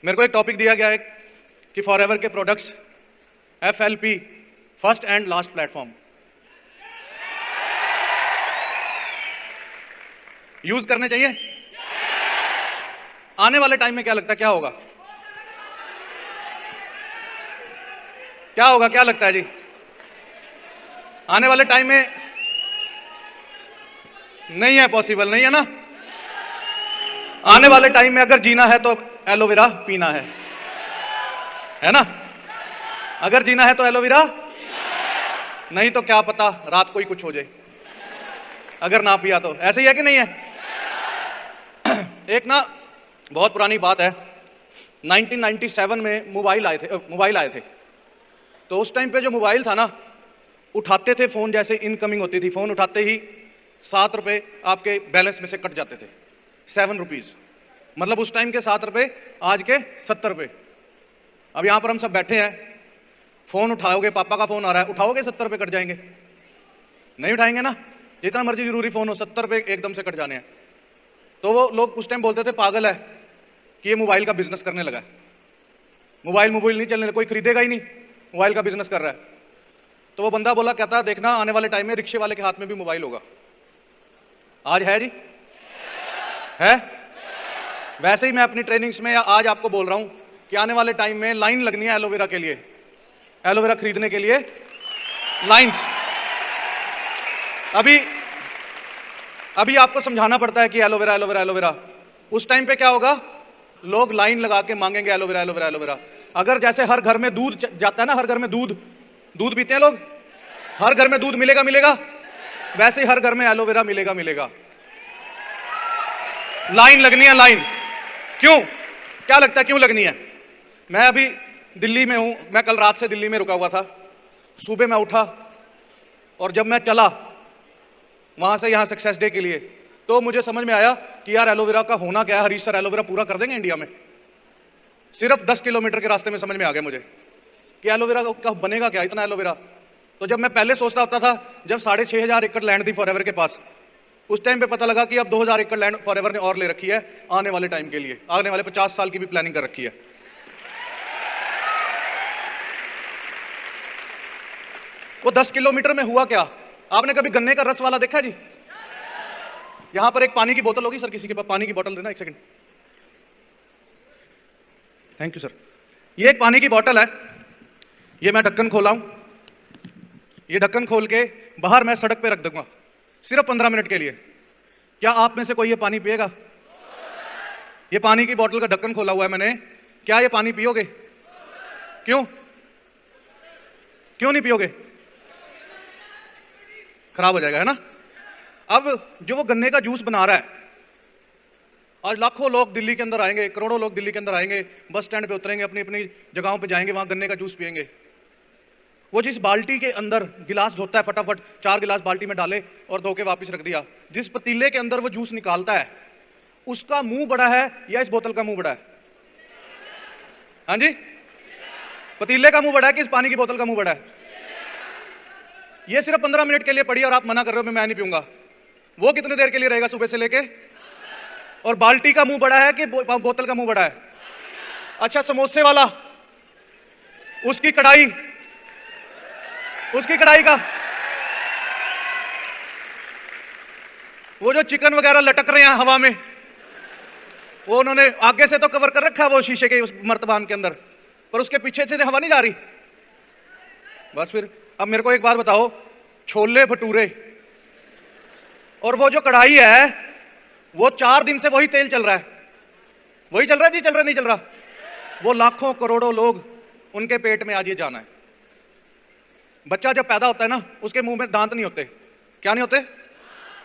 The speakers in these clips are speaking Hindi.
मेरे को एक टॉपिक दिया गया है कि फॉरएवर के products FLP, first and last platform, use करने चाहिए। आने वाले टाइम में क्या लगता है क्या होगा? क्या होगा, क्या लगता है जी? आने वाले टाइम में नहीं है, पॉसिबल नहीं है ना। आने वाले टाइम में अगर जीना है तो एलोवेरा पीना है ना। अगर जीना है तो एलोवेरा, नहीं तो क्या पता रात को ही कुछ हो जाए अगर ना पिया तो। ऐसे ही है कि नहीं है? एक ना बहुत पुरानी बात है, 1997 में मोबाइल आए थे। तो उस टाइम पे जो मोबाइल था ना, उठाते थे फोन, जैसे इनकमिंग होती थी, फोन उठाते ही 7 रुपए आपके बैलेंस में से कट जाते थे। 7 रुपीज, मतलब उस टाइम के 7 रुपए, आज के 70 रुपए। अब यहां पर हम सब बैठे हैं, फोन उठाओगे, पापा का फोन आ रहा है, उठाओगे 70 रुपए कट जाएंगे? नहीं उठाएंगे ना। जितना मर्जी जरूरी फोन हो, 70 रुपए एकदम से कट जाने हैं। तो वो लोग उस टाइम बोलते थे पागल है कि ये मोबाइल का बिजनेस करने लगा है, मोबाइल नहीं चलने, कोई खरीदेगा ही नहीं, मोबाइल का बिजनेस कर रहा है। तो वो बंदा बोला, कहता देखना आने वाले टाइम में रिक्शे वाले के हाथ में भी मोबाइल होगा। आज है जी, है। वैसे ही मैं अपनी ट्रेनिंग्स में आज आपको बोल रहा हूं कि आने वाले टाइम में लाइन लगनी है एलोवेरा के लिए, एलोवेरा खरीदने के लिए लाइंस। अभी आपको समझाना पड़ता है कि एलोवेरा एलोवेरा एलोवेरा। उस टाइम पे क्या होगा, लोग लाइन लगा के मांगेंगे एलोवेरा एलोवेरा एलोवेरा। अगर जैसे हर घर में दूध जाता है ना, हर घर में दूध पीते हैं लोग, हर घर में दूध मिलेगा, वैसे ही हर घर में एलोवेरा मिलेगा। लाइन लगनी है, लाइन। क्यों, क्या लगता है क्यों लगनी है? मैं अभी दिल्ली में हूं, मैं कल रात से दिल्ली में रुका हुआ था। सुबह मैं उठा और जब मैं चला वहां से यहां सक्सेस डे के लिए, तो मुझे समझ में आया कि यार एलोवेरा का होना क्या है। हरीश सर एलोवेरा पूरा कर देंगे इंडिया में। सिर्फ 10 किलोमीटर के रास्ते में समझ में आ गया मुझे कि एलोवेरा का बनेगा क्या, इतना एलोवेरा। तो जब मैं पहले सोचता होता था, जब 6,500 एकड़ लैंड थी फॉरएवर के पास, उस टाइम पे पता लगा कि अब 2,000 एकड़ लैंड फॉरएवर ने और ले रखी है आने वाले टाइम के लिए, आने वाले 50 साल की भी प्लानिंग कर रखी है। वो 10 किलोमीटर में हुआ क्या? आपने कभी गन्ने का रस वाला देखा जी? यहां पर एक पानी की बोतल होगी, सर किसी के पास पानी की बोतल देना, एक सेकंड। Thank you sir. ये एक पानी की बोतल है, ये मैं ढक्कन खोला हूं, ये ढक्कन खोल के बाहर मैं सड़क पे रख दूंगा सिर्फ 15 मिनट के लिए। क्या आप में से कोई ये पानी पिएगा? ये पानी की बोतल का ढक्कन खोला हुआ है मैंने, क्या ये पानी पियोगे? क्यों नहीं पियोगे? खराब हो जाएगा, है ना। अब जो वो गन्ने का जूस बना रहा है, आज लाखों लोग दिल्ली के अंदर आएंगे, करोड़ों लोग दिल्ली के अंदर आएंगे, बस स्टैंड पे उतरेंगे, अपनी अपनी जगहों पे जाएंगे, वहां गन्ने का जूस पिएंगे। वो जिस बाल्टी के अंदर गिलास धोता है, फटाफट 4 गिलास बाल्टी में डाले और धो के वापस रख दिया। जिस पतीले के अंदर वो जूस निकालता है, उसका मुंह बड़ा है या इस बोतल का मुंह बड़ा है? हाँ जी, पतीले का मुंह बड़ा है कि इस पानी की बोतल का मुंह बड़ा है? ये सिर्फ 15 मिनट के लिए पड़ी और आप मना कर रहे हो मैं नहीं पीऊंगा। वो कितने देर के लिए रहेगा सुबह से लेके? और बाल्टी का मुंह बड़ा है कि बोतल का मुंह बड़ा है? अच्छा, समोसे वाला, उसकी कढ़ाई का वो जो चिकन वगैरह लटक रहे हैं हवा में, वो उन्होंने आगे से तो कवर कर रखा है वो शीशे के उस मर्तबान के अंदर, पर उसके पीछे से हवा नहीं जा रही। बस फिर अब मेरे को एक बात बताओ, छोले भटूरे और वो जो कढ़ाई है, वो 4 दिन से वही तेल चल रहा है, वही चल रहा है जी, चल रहा नहीं चल रहा? वो लाखों करोड़ों लोग, उनके पेट में आज ये जाना है। बच्चा जब पैदा होता है ना, उसके मुंह में दांत नहीं होते। क्या नहीं होते?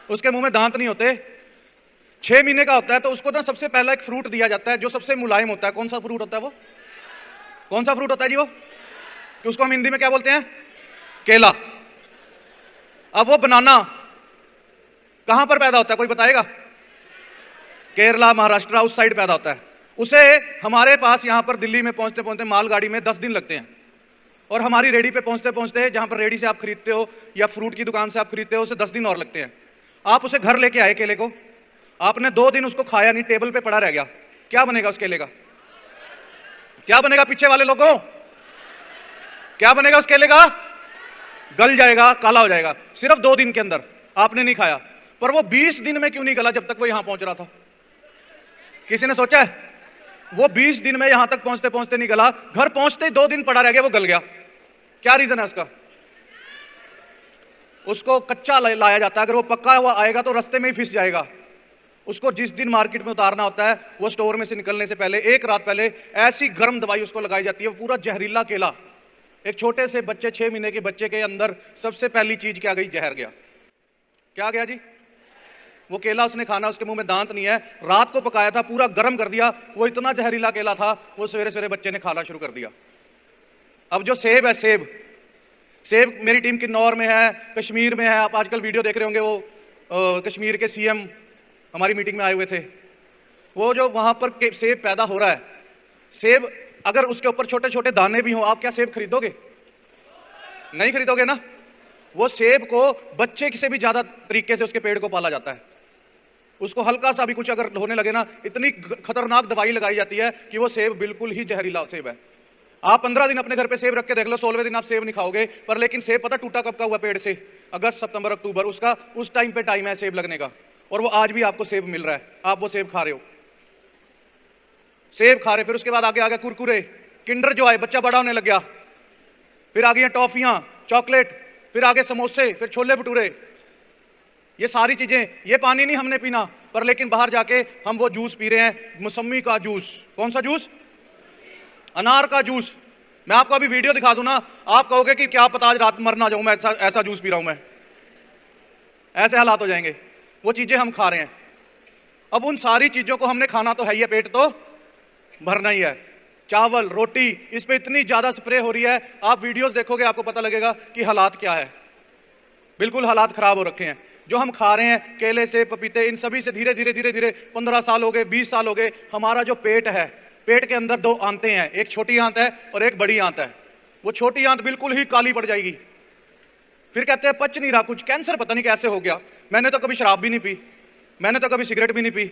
उसके मुंह में दांत नहीं होते। 6 महीने का होता है तो उसको ना सबसे पहला एक फ्रूट दिया जाता है जो सबसे मुलायम होता है। कौन सा फ्रूट होता है वो? कौन सा फ्रूट होता है जी वो? कि उसको हम हिंदी में क्या बोलते हैं? केला। अब वो बनाना कहां पर पैदा होता है, कोई बताएगा? केरला, महाराष्ट्र, उस साइड पैदा होता है। उसे हमारे पास यहां पर दिल्ली में पहुंचते पहुंचते मालगाड़ी में 10 दिन लगते हैं, और हमारी रेडी पे पहुंचते पहुंचते, जहां पर रेडी से आप खरीदते हो या फ्रूट की दुकान से आप खरीदते हो, उसे 10 दिन और लगते हैं। आप उसे घर लेके आए केले को, आपने 2 दिन उसको खाया नहीं, टेबल पे पड़ा रह गया, क्या बनेगा उस केले का? क्या बनेगा पीछे वाले लोगों? क्या बनेगा उस केले का? गल जाएगा, काला हो जाएगा। सिर्फ 2 दिन के अंदर आपने नहीं खाया, पर वो 20 दिन में क्यों नहीं गला जब तक वो यहां पहुंच रहा था? किसी ने सोचा है? वो 20 दिन में यहां तक पहुंचते पहुंचते नहीं गला, घर पहुंचते ही 2 दिन पड़ा रह गया, वो गल गया। क्या रीजन है उसका? उसको कच्चा लाया जाता है, अगर वो पक्का हुआ आएगा तो रास्ते में ही फिस जाएगा। उसको जिस दिन मार्केट में उतारना होता है, वो स्टोर में से निकलने से पहले 1 रात पहले ऐसी गर्म दवाई उसको लगाई जाती है। वो पूरा जहरीला केला, एक छोटे से बच्चे 6 महीने के बच्चे के अंदर सबसे पहली चीज क्या गई? जहर गया। क्या गया जी? वो केला उसने खाना, उसके मुंह में दांत नहीं है, रात को पकाया था, पूरा गर्म कर दिया, वो इतना जहरीला केला था, वो सवेरे सवेरे बच्चे ने खाना शुरू कर दिया। अब जो सेब है, सेब मेरी टीम किन्नौर में है, कश्मीर में है। आप आजकल वीडियो देख रहे होंगे, वो कश्मीर के सीएम हमारी मीटिंग में आए हुए थे। वो जो वहां पर सेब पैदा हो रहा है, सेब अगर उसके ऊपर छोटे छोटे दाने भी हों, आप क्या सेब खरीदोगे? नहीं खरीदोगे ना। वो सेब को बच्चे से भी ज्यादा तरीके से उसके पेड़ को पाला जाता है। उसको हल्का सा भी कुछ अगर होने लगे ना, इतनी खतरनाक दवाई लगाई जाती है कि वो सेब बिल्कुल ही जहरीला सेब है। आप 15 दिन अपने घर पे सेब रख के देख लो, 16वें दिन आप सेब नहीं खाओगे। पर लेकिन सेब पता टूटा कब का हुआ पेड़ से? अगस्त, सितंबर, अक्टूबर, उसका उस टाइम पे टाइम है सेब लगने का, और वो आज भी आपको सेब मिल रहा है, आप वो सेब खा रहे हो, सेब खा रहे। फिर उसके बाद आगे आ गया कुरकुरे, किंडर जो आए, बच्चा बड़ा होने लग गया। फिर आ गई टॉफियां, चॉकलेट, फिर आगे समोसे, फिर छोले भटूरे, ये सारी चीजें। ये पानी नहीं हमने पीना, पर लेकिन बाहर जाके हम वो जूस पी रहे हैं, मौसमी का जूस। कौन सा जूस? अनार का जूस। मैं आपको अभी वीडियो दिखा दूं ना, आप कहोगे कि क्या पता आज रात मर ना जाऊं मैं, ऐसा जूस पी रहा हूं मैं। ऐसे हालात हो जाएंगे। वो चीजें हम खा रहे हैं। अब उन सारी चीजों को हमने खाना तो है ही है, पेट तो भरना ही है। चावल, रोटी, इस पे इतनी ज्यादा स्प्रे हो रही है, आप वीडियोस देखोगे आपको पता लगेगा कि हालात क्या है। बिल्कुल हालात खराब हो रखे हैं। जो हम खा रहे हैं, केले से पपीते, इन सभी से धीरे धीरे धीरे धीरे 15 साल हो गए, 20 साल हो गए, हमारा जो पेट है, पेट के अंदर 2 आंतें हैं, एक छोटी आंत है और एक बड़ी आंत है। वो छोटी आंत बिल्कुल ही काली पड़ जाएगी। फिर कहते हैं पच नहीं रहा, कुछ कैंसर पता नहीं कैसे हो गया, मैंने तो कभी शराब भी नहीं पी, मैंने तो कभी सिगरेट भी नहीं पी।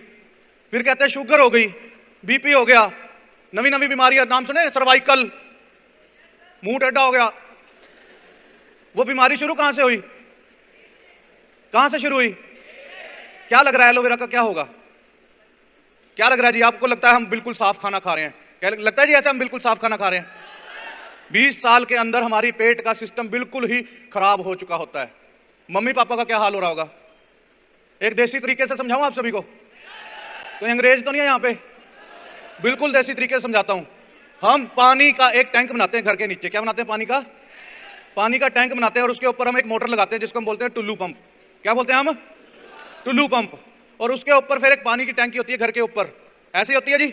फिर कहते हैं शुगर हो गई, बीपी हो गया, नवी नवी बीमारियां, नाम सुने? सर्वाइकल, मुंह टेढ़ा हो गया। वो बीमारी शुरू कहां से हुई? कहां से शुरू हुई? क्या लग रहा है एलोवेरा का क्या होगा? क्या लग रहा है जी? आपको लगता है हम बिल्कुल साफ खाना खा रहे हैं? क्या लगता है जी ऐसे हम बिल्कुल साफ खाना खा रहे हैं? 20 साल के अंदर हमारी पेट का सिस्टम बिल्कुल ही खराब हो चुका होता है। मम्मी पापा का क्या हाल हो रहा होगा? एक देसी तरीके से समझाऊं आप सभी को, तो अंग्रेज तो नहीं है यहां पे, बिल्कुल देसी तरीके से समझाता हूं। हम पानी का एक टैंक बनाते हैं घर के नीचे। क्या बनाते हैं? पानी का टैंक बनाते हैं, और उसके ऊपर हम एक मोटर लगाते हैं जिसको हम बोलते हैं टुल्लू पंप। क्या बोलते हैं हम? टुल्लू पंप। और उसके ऊपर फिर एक पानी की टैंकी होती है घर के ऊपर, ऐसी होती है जी।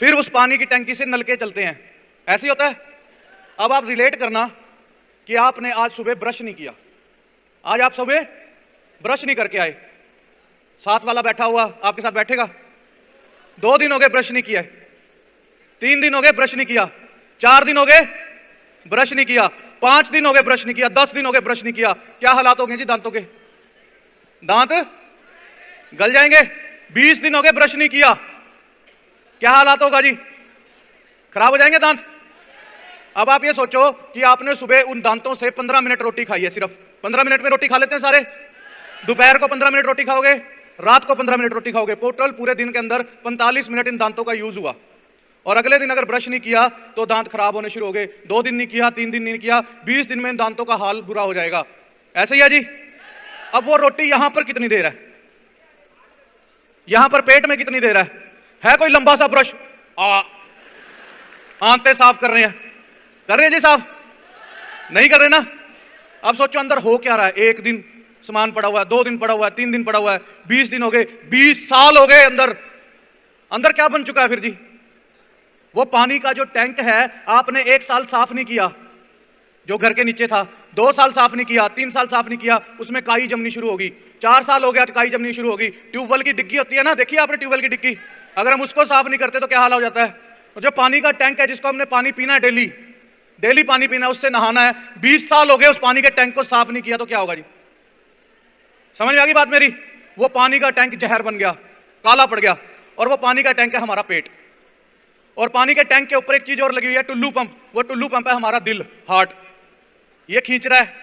फिर उस पानी की टैंकी से नलके चलते हैं, ऐसे ही होता है। अब आप रिलेट करना कि आपने आज सुबह ब्रश नहीं किया, आज आप सुबह ब्रश नहीं करके आए, साथ वाला बैठा हुआ आपके साथ बैठेगा, 2 दिन हो गए ब्रश नहीं किया, 3 दिन हो गए ब्रश नहीं किया, 4 दिन हो गए ब्रश नहीं किया, 5 दिन हो गए ब्रश नहीं किया, 10 दिन हो गए ब्रश नहीं किया। क्या हालात हो गए जी दांतों के? दांत गल जाएंगे। 20 दिन हो गए ब्रश नहीं किया, क्या हालात होगा जी? खराब हो जाएंगे दांत। अब आप ये सोचो कि आपने सुबह उन दांतों से 15 मिनट रोटी खाई है, सिर्फ 15 मिनट में रोटी खा लेते हैं सारे। दोपहर को 15 मिनट रोटी खाओगे, रात को 15 मिनट रोटी खाओगे, टोटल पूरे दिन के अंदर 45 मिनट इन दांतों का यूज हुआ। और अगले दिन अगर ब्रश नहीं किया तो दांत खराब होने शुरू हो गए। 2 दिन नहीं किया, 3 दिन नहीं किया, 20 दिन में इन दांतों का हाल बुरा हो जाएगा। ऐसे ही है जी। अब वो रोटी यहां पर कितनी देर है, यहां पर पेट में कितनी देर है कोई लंबा सा ब्रश, आंतें साफ कर रहे हैं जी साफ? नहीं कर रहे ना। अब सोचो अंदर हो क्या रहा है। 1 दिन सामान पड़ा हुआ है, 2 दिन पड़ा हुआ है, 3 दिन पड़ा हुआ है, 20 दिन हो गए, 20 साल हो गए। अंदर क्या बन चुका है फिर जी? वो पानी का जो टैंक है आपने 1 साल साफ नहीं किया, जो घर के नीचे था, 2 साल साफ नहीं किया, 3 साल साफ नहीं किया, उसमें काई जमनी शुरू होगी। 4 साल हो गया तो काई जमनी शुरू होगी। ट्यूबवेल की डिग्गी होती है ना, देखिए आपने ट्यूबवेल की डिग्गी, अगर हम उसको साफ नहीं करते तो क्या हाल हो जाता है। तो जो पानी का टैंक है जिसको हमने पानी पीना है, डेली पानी पीना है, उससे नहाना है, 20 साल हो गए उस पानी के टैंक को साफ नहीं किया, तो क्या होगा जी? समझ में आ गई बात मेरी? वो पानी का टैंक जहर बन गया, काला पड़ गया, और वो पानी का टैंक है हमारा पेट। और पानी के टैंक के ऊपर एक चीज और लगी हुई है, टुल्लू पंप। वो टुल्लू पंप है हमारा दिल, हार्ट। ये खींच रहा है।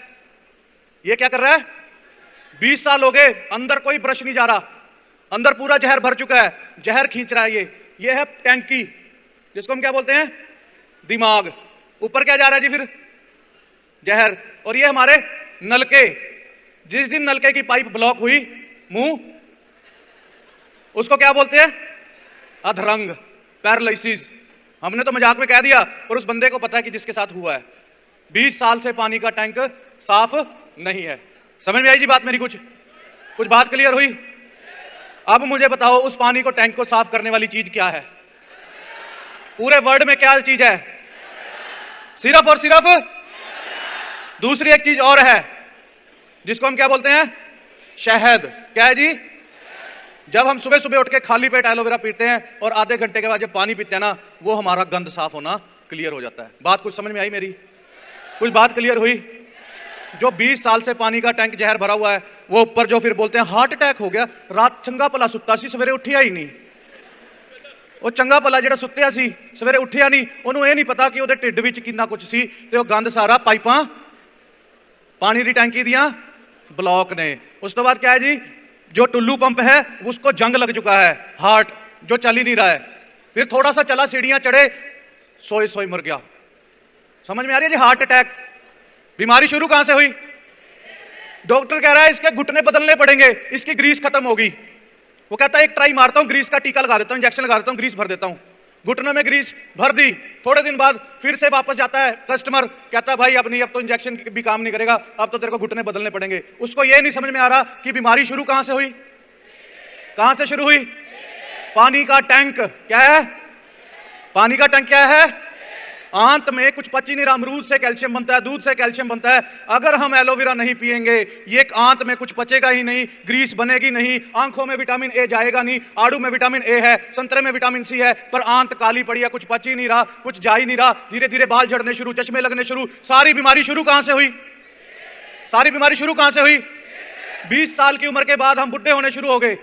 ये क्या कर रहा है? 20 साल हो गए, अंदर कोई ब्रश नहीं जा रहा, अंदर पूरा जहर भर चुका है, जहर खींच रहा है। ये है टैंकी, जिसको हम क्या बोलते हैं? दिमाग। ऊपर क्या जा रहा है जी? फिर जहर। और ये हमारे नलके। जिस दिन नलके की पाइप ब्लॉक हुई, मुंह, उसको क्या बोलते हैं? अधरंग, पैरालिसिस। हमने तो मजाक में कह दिया, पर उस बंदे को पता है कि जिसके साथ हुआ है। 20 साल से पानी का टैंक साफ नहीं है। समझ में आई जी बात मेरी? कुछ बात क्लियर हुई? अब मुझे बताओ, उस पानी को, टैंक को साफ करने वाली चीज क्या है? पूरे वर्ल्ड में क्या चीज है? सिर्फ और सिर्फ। दूसरी एक चीज और है, जिसको हम क्या बोलते हैं? शहद। क्या है जी? जब हम सुबह सुबह उठ के खाली पेट एलोवेरा पीते हैं और आधे घंटे के बाद जब पानी पीते हैं ना, वो हमारा गंद साफ होना क्लियर हो जाता है। बात कुछ समझ में आई मेरी? कुछ बात क्लियर हुई? जो 20 साल से पानी का टैंक जहर भरा हुआ है, वो ऊपर जो फिर बोलते हैं हार्ट अटैक हो गया, रात चंगा भला सुत्ता सी, सवेरे उठिया ही नहीं। वो चंगा भला ਜਿਹੜਾ ਸੁੱਤਿਆ ਸੀ ਸਵੇਰੇ ਉੱਠਿਆ ਨਹੀਂ, ਉਹਨੂੰ ਇਹ ਨਹੀਂ ਪਤਾ ਕਿ ਉਹਦੇ ਢਿੱਡ ਵਿੱਚ ਕਿੰਨਾ ਕੁਝ ਸੀ, ਤੇ ਉਹ ਗੰਦ ਸਾਰਾ ਪਾਈਪਾਂ पानी की टैंकी दिया ब्लॉक ने। उस तो बाद क्या है जी? जो टुल्लू पंप है उसको जंग लग चुका है, हार्ट जो चल ही नहीं रहा है। फिर थोड़ा सा चला, सीढ़ियां चढ़े, सोए सोए मर गया। समझ में आ रही है जी? Heart attack. बीमारी शुरू कहां से हुई? डॉक्टर कह रहा है इसके घुटने बदलने पड़ेंगे, इसकी ग्रीस खत्म होगी। वो कहता है एक ट्राई मारता हूं, ग्रीस का टीका लगा देता हूं, इंजेक्शन लगा देता हूं, ग्रीस भर देता हूं। घुटनों में ग्रीस भर दी, थोड़े दिन बाद फिर से वापस जाता है कस्टमर, कहता है भाई अब नहीं, अब तो इंजेक्शन भी काम नहीं करेगा, अब तो तेरे को घुटने बदलने पड़ेंगे। उसको ये नहीं समझ में आ रहा कि बीमारी शुरू कहां से हुई? कहां से शुरू हुई? पानी का टैंक। क्या है? पानी का टैंक क्या है? आंत में कुछ पच ही नहीं रहा। अमरूद से कैल्शियम बनता है, दूध से कैल्शियम बनता है। अगर हम एलोवेरा नहीं पिएंगे, ये आंत में कुछ पचेगा ही नहीं, ग्रीस बनेगी नहीं, आंखों में विटामिन ए जाएगा नहीं। आड़ू में विटामिन ए है, संतरे में विटामिन सी है, पर आंत काली पड़ी है, कुछ पच ही नहीं रहा, कुछ जा ही नहीं रहा। धीरे धीरे बाल झड़ने शुरू, चश्मे लगने शुरू। सारी बीमारी शुरू कहां से हुई? सारी बीमारी शुरू कहां से हुई? 20 साल की उम्र के बाद हम बुढ़े होने शुरू हो गए।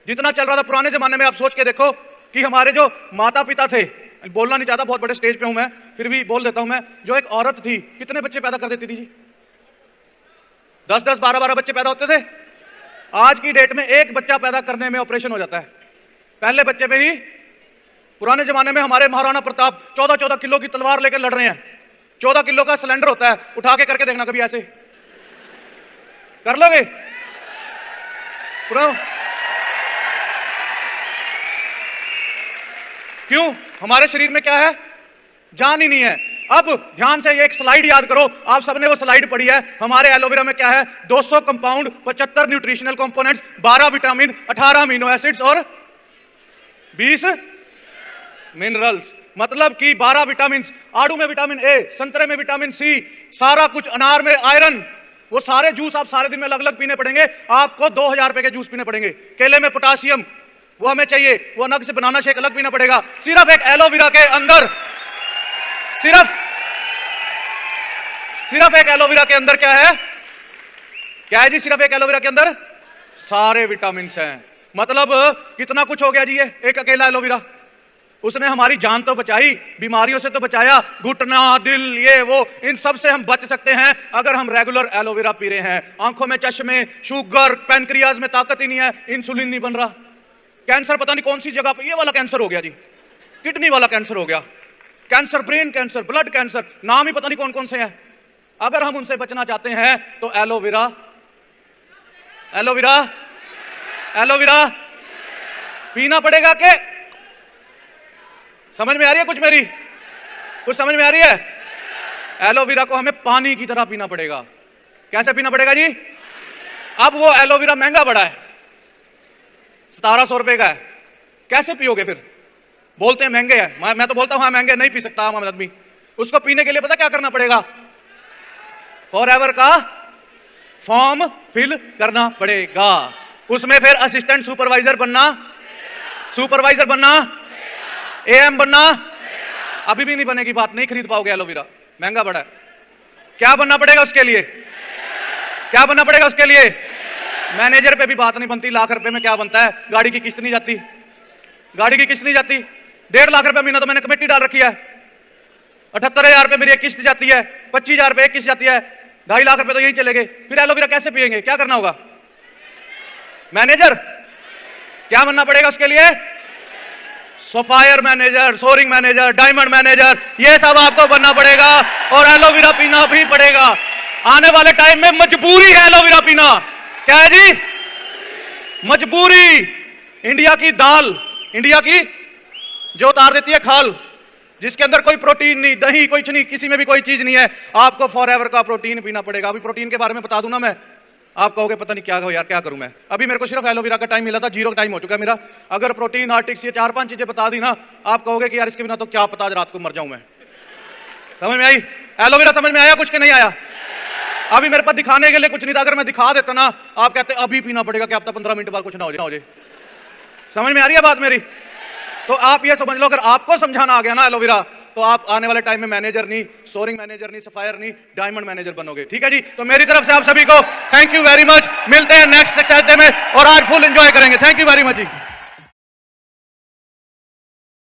जितना चल रहा था पुराने जमाने में, आप सोच के देखो कि हमारे जो माता पिता थे, बोलना नहीं चाहता, बहुत बड़े स्टेज पे हूं मैं, फिर भी बोल देता हूं मैं, जो एक औरत थी कितने बच्चे पैदा कर देती थी जी? 10-10, 12-12 बच्चे पैदा होते थे। आज की डेट में एक बच्चा पैदा करने में ऑपरेशन हो जाता है, पहले बच्चे में ही। पुराने जमाने में हमारे महाराणा प्रताप 14-14 किलो की तलवार लेकर लड़ रहे हैं, 14 किलो का सिलेंडर होता है, उठा के करके देखना कभी, ऐसे कर लोगे? क्यों? हमारे शरीर में क्या है? जान ही नहीं है। अब ध्यान से ये एक स्लाइड याद करो, आप सबने वो स्लाइड पढ़ी है। हमारे एलोवेरा में क्या है? 200 compound, 75 nutritional components, 12 vitamin, 18 amino acids और 20 मिनरल्स। मतलब कि 12 विटामिन, आड़ू में विटामिन ए, संतरे में विटामिन सी, सारा कुछ, अनार में आयरन। वो सारे जूस आप सारे दिन में अलग अलग पीने पड़ेंगे। आपको 2000 रुपए के जूस पीने पड़ेंगे। केले में पोटासियम, वो हमें चाहिए, वो अलग से बनाना शेक अलग पीना पड़ेगा। सिर्फ एक एलोवेरा के अंदर, सिर्फ एक एलोवेरा के अंदर क्या है? क्या है जी? सिर्फ एक एलोवेरा के अंदर सारे विटामिन हैं। मतलब कितना कुछ हो गया जी। ये एक अकेला एलोवेरा, उसने हमारी जान तो बचाई, बीमारियों से तो बचाया, घुटना, दिल, ये वो, इन सब से हम बच सकते हैं अगर हम रेगुलर एलोवेरा पी रहे हैं। आंखों में चश्मे, शुगर, पैनक्रियाज में ताकत ही नहीं है, इंसुलिन नहीं बन रहा, कैंसर पता नहीं कौन सी जगह पे, ये वाला कैंसर हो गया जी, किडनी वाला कैंसर हो गया, cancer, brain cancer, blood cancer, नाम ही पता नहीं कौन कौन से हैं। अगर हम उनसे बचना चाहते हैं तो एलोवेरा, एलोवेरा, एलोवेरा पीना पड़ेगा। के समझ में आ रही है कुछ मेरी? कुछ समझ में आ रही है? एलोवेरा को हमें पानी की तरह पीना पड़ेगा। कैसे पीना पड़ेगा जी? अब वो एलोवेरा महंगा पड़ा है, 1700 रुपए का है, कैसे पियोगे फिर? बोलते हैं महंगे है, मैं तो बोलता हूं हाँ महंगे, नहीं पी सकता आम आदमी। उसको पीने के लिए पता क्या करना पड़ेगा? फॉरएवर का फॉर्म फिल करना पड़ेगा। उसमें फिर असिस्टेंट सुपरवाइजर बनना, सुपरवाइजर बनना, एएम बनना। अभी भी नहीं बनेगी बात, नहीं खरीद पाओगे एलोवेरा, महंगा पड़ा है। क्या बनना पड़ेगा उसके लिए? क्या बनना पड़ेगा उसके लिए? मैनेजर पे भी बात नहीं बनती। लाख रुपए में क्या बनता है? गाड़ी की किस्त नहीं जाती, गाड़ी की किस्त नहीं जाती। 1.5 लाख रुपए महीना तो मैंने कमेटी डाल रखी है, 78,000 रुपए मेरी एक किस्त जाती है, 25,000 रुपए एक किस्त जाती है, 2.5 लाख रुपए तो यही चले गए। फिर एलोवेरा कैसे पिएंगे? क्या करना होगा? मैनेजर क्या बनना पड़ेगा उसके लिए? Sapphire manager, soaring manager, diamond manager, ये सब आपको बनना पड़ेगा और एलोवेरा पीना भी पड़ेगा। आने वाले टाइम में मजबूरी है एलोवेरा पीना। क्या है जी? मजबूरी। इंडिया की दाल, इंडिया की जो उतार देती है खाल, जिसके अंदर कोई प्रोटीन नहीं, दही कुछ नहीं, किसी में भी कोई चीज नहीं है, आपको फॉरएवर का प्रोटीन पीना पड़ेगा। अभी प्रोटीन के बारे में बता दूं ना मैं, आप कहोगे पता नहीं क्या हो यार, क्या करूं मैं। अभी मेरे को सिर्फ एलोवेरा का टाइम मिला था, 0 टाइम हो चुका है मेरा। अगर प्रोटीन आर्टिक्स ये 4-5 चीजें बता दी ना, आप कहोगे कि यार इसके बिना तो क्या पता आज रात को मर जाऊं मैं। समझ में आई? एलोवेरा समझ में आया कुछ के नहीं आया? अभी मेरे पास दिखाने के लिए कुछ नहीं था, अगर मैं दिखा देता ना, आप कहते अभी पीना पड़ेगा, क्या पता 15 मिनट बाद कुछ ना हो जाए। समझ में आ रही है बात मेरी? तो आप ये समझ लो, अगर आपको समझाना आ गया ना एलोवेरा, तो आप आने वाले टाइम में मैनेजर नहीं, सोरिंग मैनेजर नहीं, सफायर नहीं, डायमंड मैनेजर बनोगे। ठीक है जी? तो मेरी तरफ से आप सभी को थैंक यू वेरी मच। मिलते हैं नेक्स्ट सक्सेस डे में और आज फुल एंजॉय करेंगे। Thank you very much ji.